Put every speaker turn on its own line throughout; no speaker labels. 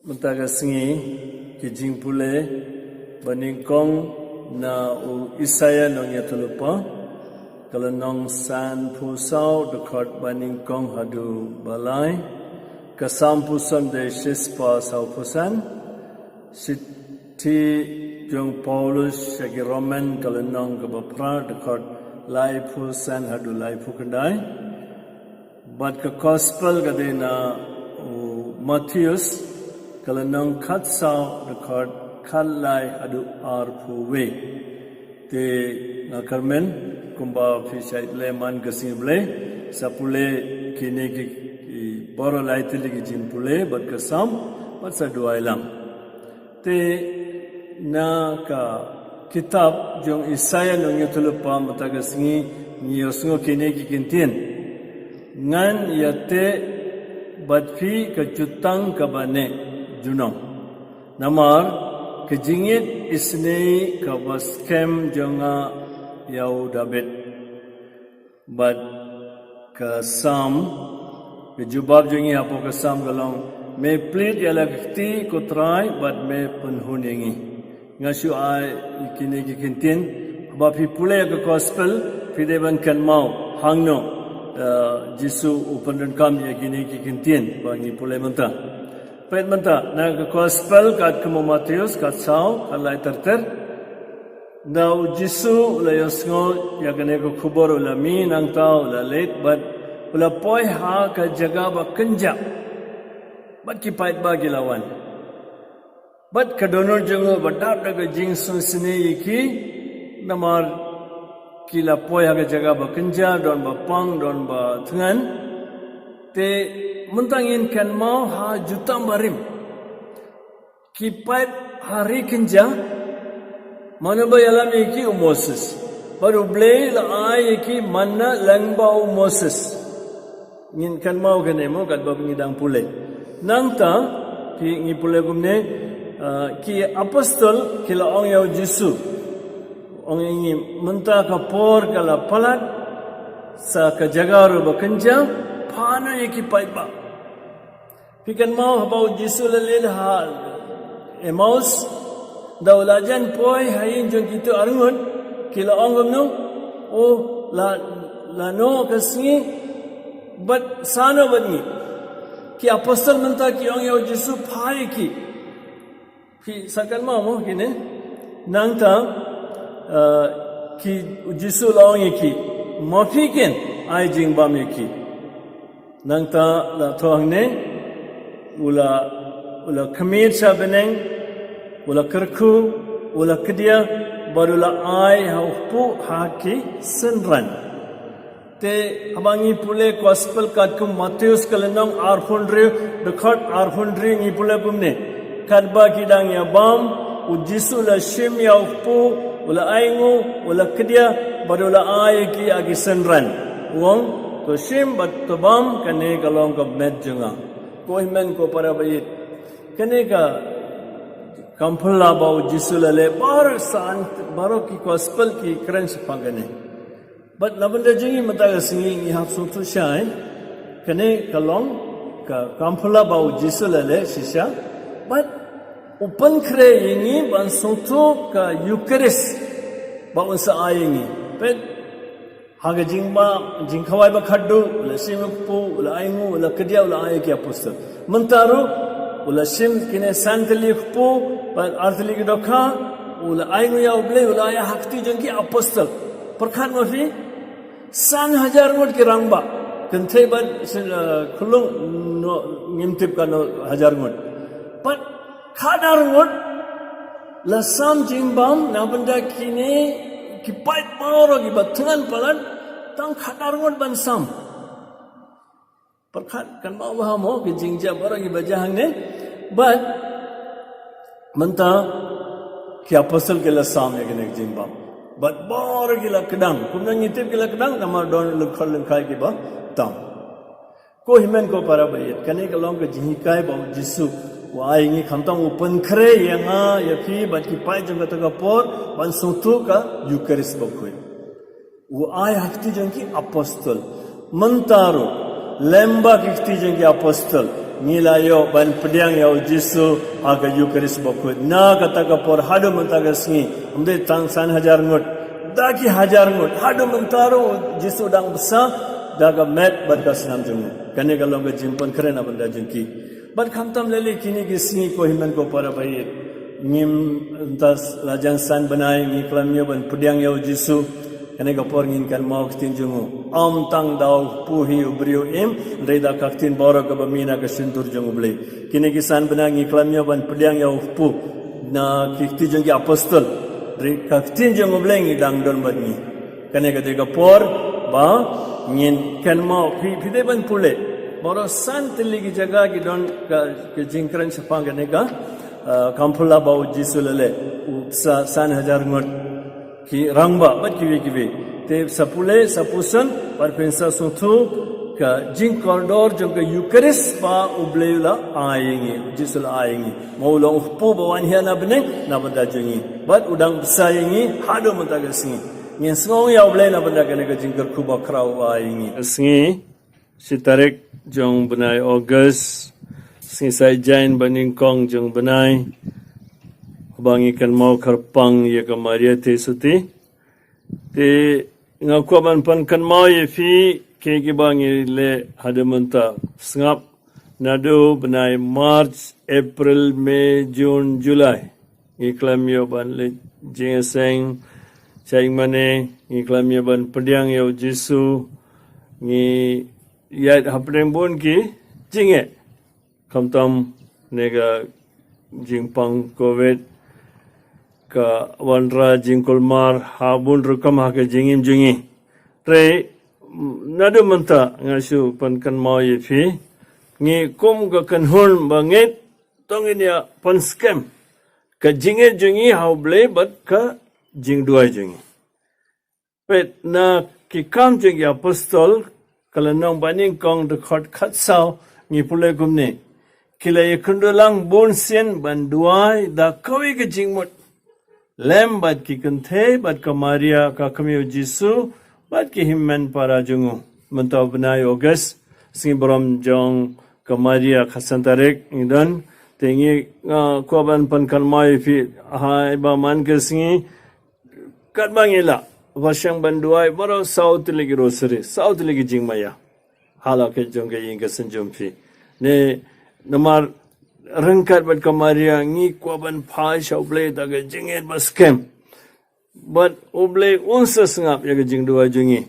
matagasngi kijimpule baningkong na u Isaya nong yatulupa kalanong san pusau dekot baningkong hadu balai kasampusan de shispa saupusan siti jong Paulus shagi Roman kalanong kabapra dekot lai pusan hadu lai pukandai but ka gospel kadena Matthews kalanong katsau dekot kalai adu arpuwe te ngakarmen kumba fisai leman kasimble sapule kine ki boro laitili ki jimpule bat kasam bat saduailam te na ka kitab jong Isaya nong yutulupa matagasngi niyosngo kine ki kintien ngan yate batfi kajutang kabane junong namar kejingit isnei kabaskem jonga yau David but kasam kejubab jongi apo kasam galong me plead yalakti kotrai but me penhuningi ngasu ai ikine kikintin ba pi pule ka gospel pideban kan mau hangno jisu upandan kam yakine kikintin bangi pule menta pet menta na ka gospel kat kemo Matius kat sao kalai terter dau jisu la yosngo yakane ko khubor la mi nang tau la late but ula poi ha ka jaga ba kenja bat ki pait ba gilawan bat ka donor jongo badap daga jing sun sine yiki namar kila poi ha ka jaga ba kenja don ba pang don ba thngan te muntangin kan mau ha jutam barim ki pait hari kenja mana ba yalam yiki Moses baru blay la ai yiki manna langbau Moses ngin kan mau kan emo kat ba ngidang pule nangta ki ngi pule gumne ki apostol kila ong yau Jisu ong ingi menta ka por kala palat sa ka jagaru bakanja phana yiki paiba pikan mau habau Jisu lalil ha Emmaus daulajan poi hayin jong kitu arungun kila ong gumno o la no kasngi but sano badni ki apostol menta ki ong yau Jisu phai ki fi sakal ma mo kine nangta ki Jisu laong ki mofiken ai jing bam ki nangta la thoangne ula khamir sa beneng ula kerku ula kedia barula ai haupu haki senran te abangi pule gospel kat kum Matius kalenong arphundri dekhat arphundri ngi pule bumne kadba kidang ya bam u Jisu la shim ya upu ula aingu ula kedia barula ai ki agi senran wong to shim bat to bam kane kalong ka met junga ko himen ko para bayit kane ka kampula bau Jisu la le bar sant baro ki gospel ki crunch pangane but labanda jingi mataga singi ngi hap so tu shai kane kalong ka kampula bau Jisu la le shisha but upan kre yingi ban so tu ka Eucharist ba unsa ayingi pet haga jingba jingkhawai ba khaddu la simpu la aingu la kedia la ayki apostol mentaru ula sim kine santli khpu ban arthli ki dokha ula aingu ya uble ula ya hakti jengki apostol perkhan mafi san hajar ngot ki rangba kenthai ban khulung ngimtip kan hajar ngot but khadar ngot la sam jingbam na banda kine ki pait maro ki bathan palan tang khadar ngot ban sam perkhat kan mau bahamo ki jingja barang ibajahang ne but menta ki apostol ke la sam ya kene jimbam but bar ki la kedang kumna ngitip ki la kedang nama don lekhal lekhai ki ba tam ko himen ko para bayit kane ka long ka jihikai ba Jisu wa ai ngi khamtang open khre yanga ya phi bat ki pai jang ta ka por ban sotu ka Eucharist ba khoi wa ai hakti jang ki apostol mantaro lemba ki hakti jang ki apostol Nilayo ban pediang yau Jisu aga Eucharis bokut. Na kata kapor hadu mentaga singi. Amde tangsan hajar ngut. Daki hajar ngut. Hadu mentaro Jisu dang besar. Daga met badka senam jungu. Kane kalau ke jimpan keren abanda jengki. Bad kamtam lele kini ke singi ko himan ko para bayit. Ngim entas lajang san banai ngi klamnya ban pediang yau Jisu. Kane kapor ngin kan mau ketin jungu. Am tang dau puhi ubriu im. Reda kaktin boro ke bamina ke sintur jungu beli. Kini kisan banai ngi klamnya ban pediang yau pu. Na kikti jengki apostol. Kaktin jungu beli ngi dang don bad ngi. Kane kate kapor ba ngin kan mau pide ban pule. Boro san tili ki jaga ki don ke jingkran sepang kane ka. Kampula bau Jisu lele. Upsa san hajar ngot. Ki rangba bat kiwi te sapule sapusan parpensa suntu ka jing corridor jong ka Eucharis ba ubleula ayengi Jisul ayengi maulo upu bawan hiana beneng na benda jengi bat udang besayengi hado mentaga singi ngin sngong ya uble na benda kane ka jingkar kuba krau ayengi singi sitarik jong benai August singi sai jain baning kong jong benai bang ikan mau kerpang ya ke Maria te suti te ngakuaban pan kan mau ye fi ke bang le hada menta sngap nado benai March April May June July iklam yo ban le jingseng chaing mane iklam yo ban pediang yo Jisu ngi yat hapdeng bon ki jinge kamtam nega jingpang covid ka wanra jingkolmar habun rukam ha ke jingim jingi tre nadu menta ngasu pan kan mau ye fi ngi kum ga kan hun banget tongin ya pan scam ka jinge jingi how ble but ka jing duai jingi pet na ki kam jingi apostol kala nong baning kong de khot khat sao ngi pule gumne kila ye kundulang bun sen ban duai da kawi ke jingmut lem bat ki kenthe bat ka Maria ka kamiu Jisu bat ki himmen para jungu mentau benai August sing brom jong ka Maria khasantarek idan tengi kuaban pan kan mai fi hai ba man ke singi kat bangila wasyang banduai baro south legi rosari south legi jingmaya hala ke jong ke ing ke senjum fi ne namar rengkat bat kamaria ngi kuaban phai shauble daga jinget baskem but oble unsa sngap ya jing dua jungi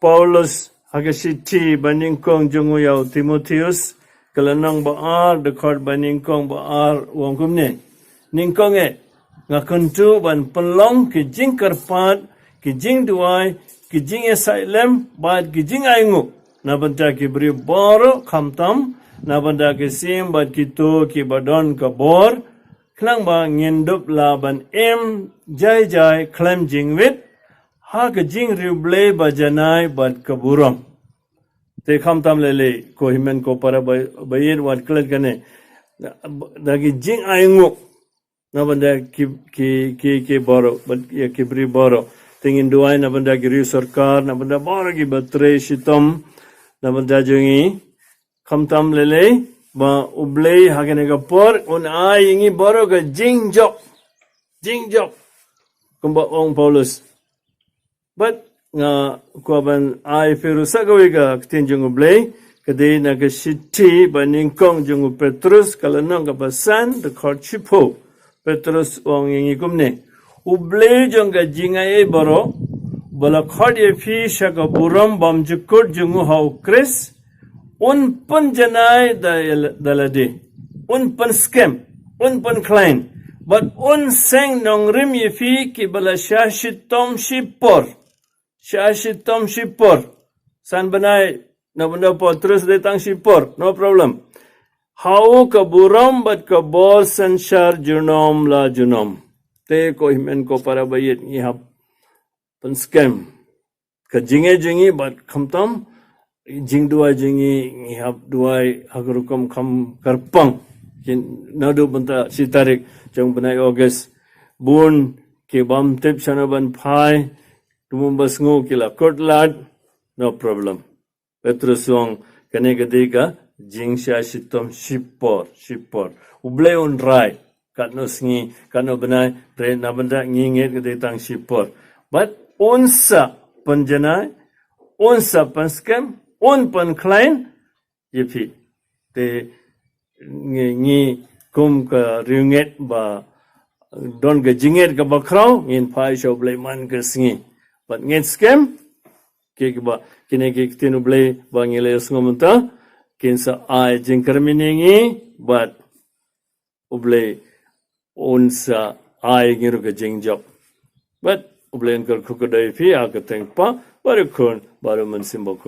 Paulus hagashiti baning kong jungu yau Timotheus kalanang baar de khot baning kong baar wongkum ne ningkong e ngakuntu ban pelong ki jing karpat ki jing duai ki jing esailem bad ki jing aingu nabanta ki bri boro khamtam nabanda ke sim bat kitu ki badon ka bor klang ba ngendup laban em jai jai klem jingwit ha ke jing rible ba janai bat kaburam te kham tam lele ko himen ko para bayin wat klet kane dagi jing aingu nabanda ki boro bat ya ki bri boro tingin duai nabanda ki ri sarkar nabanda boro ki batre shitom nabanda jungi kamtam lele ba ublei hagene ga por un ai ingi boro ga jingjok kumba ong Paulus but nga kuaban ai feru sagawi ga tinjung ublei kade na ga shiti ba ningkong jung Petrus kalanang ga basan the court chipo Petrus ong ingi kumne ublei jung ga jingai boro bala khod ye fi shaga buram bam jukut jung hau Chris un pun janai dalade un pun scam un pun klein but un seng nong rim ye fi ki bala shashitom shipor san banai na benda po terus datang shipor no problem how ka buram but ka bor sanshar junom te ko himen ko para bayit ni hap pun scam ka jingi but khamtam jing dua jingi ngihap duai hagrukam kham karpang kin nadu banta sitarik jong benai August bun ke bam tip chanaban phai tumumbas ngo kila kotlat no problem Petrus wong kane gadega Jingsha shitom shipor. Uble unrai. Katno sngi, katno benai, pre nabanda nginget ke tang shipor. But onsa penjenai, onsa penskem, on pen klein, yepi. Te ngi kum ke riunget ba don ke jinget ke bakrau, ngin pai show blay man ke sngi. But ngin scam, ke ba kine ke tinu blay ba ngile sngomunta, kinsa ai jingkar miningi, but ublay unsa ai ngiru ke jingjob. But ublen kar kukudai fi akateng pa baru kun baru mensimbok.